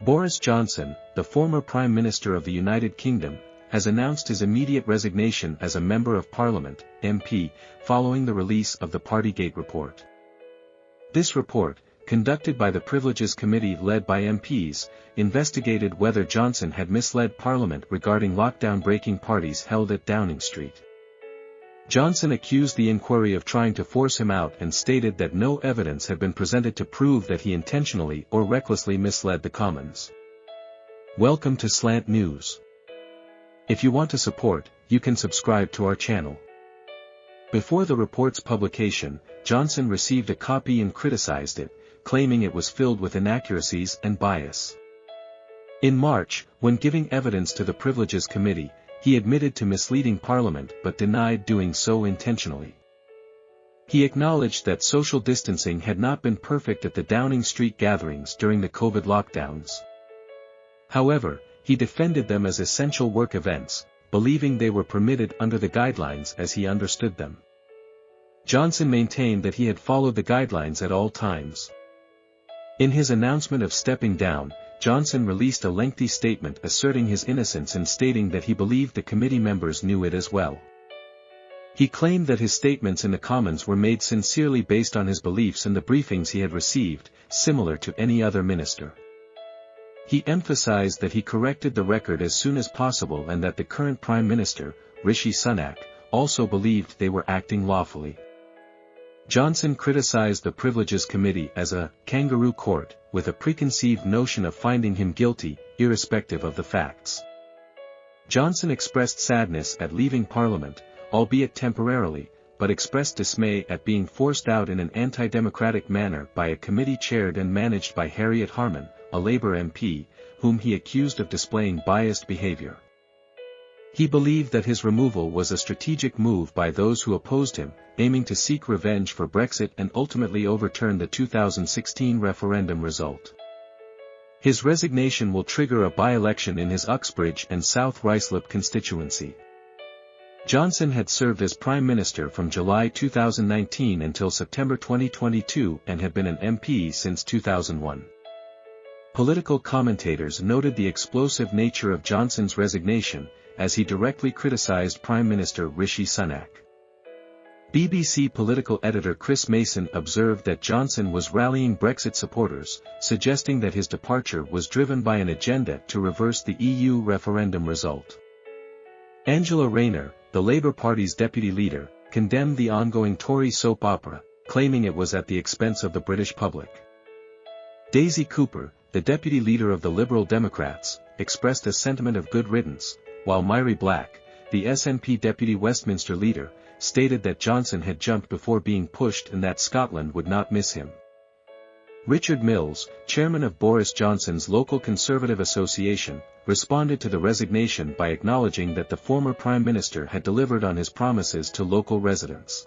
Boris Johnson, the former Prime Minister of the United Kingdom, has announced his immediate resignation as a Member of Parliament, MP, following the release of the Partygate report. This report, conducted by the Privileges Committee led by MPs, investigated whether Johnson had misled Parliament regarding lockdown-breaking parties held at Downing Street. Johnson accused the inquiry of trying to force him out and stated that no evidence had been presented to prove that he intentionally or recklessly misled the Commons. Welcome to Slant News. If you want to support, you can subscribe to our channel. Before the report's publication, Johnson received a copy and criticized it, claiming it was filled with inaccuracies and bias. In March, when giving evidence to the Privileges Committee, he admitted to misleading Parliament but denied doing so intentionally. He acknowledged that social distancing had not been perfect at the Downing Street gatherings during the COVID lockdowns. However, he defended them as essential work events, believing they were permitted under the guidelines as he understood them. Johnson maintained that he had followed the guidelines at all times. In his announcement of stepping down, Johnson released a lengthy statement asserting his innocence and stating that he believed the committee members knew it as well. He claimed that his statements in the Commons were made sincerely based on his beliefs and the briefings he had received, similar to any other minister. He emphasized that he corrected the record as soon as possible and that the current Prime Minister, Rishi Sunak, also believed they were acting lawfully. Johnson criticized the Privileges Committee as a kangaroo court, with a preconceived notion of finding him guilty, irrespective of the facts. Johnson expressed sadness at leaving Parliament, albeit temporarily, but expressed dismay at being forced out in an anti-democratic manner by a committee chaired and managed by Harriet Harman, a Labour MP, whom he accused of displaying biased behaviour. He believed that his removal was a strategic move by those who opposed him, aiming to seek revenge for Brexit and ultimately overturn the 2016 referendum result. His resignation will trigger a by-election in his Uxbridge and South Ruislip constituency. Johnson had served as Prime Minister from July 2019 until September 2022 and had been an MP since 2001. Political commentators noted the explosive nature of Johnson's resignation, as he directly criticized Prime Minister Rishi Sunak. BBC political editor Chris Mason observed that Johnson was rallying Brexit supporters, suggesting that his departure was driven by an agenda to reverse the EU referendum result. Angela Rayner, the Labour Party's deputy leader, condemned the ongoing Tory soap opera, claiming it was at the expense of the British public. Daisy Cooper, the deputy leader of the Liberal Democrats, expressed a sentiment of good riddance, while Mhairi Black, the SNP deputy Westminster leader, stated that Johnson had jumped before being pushed and that Scotland would not miss him. Richard Mills, chairman of Boris Johnson's local Conservative Association, responded to the resignation by acknowledging that the former Prime Minister had delivered on his promises to local residents.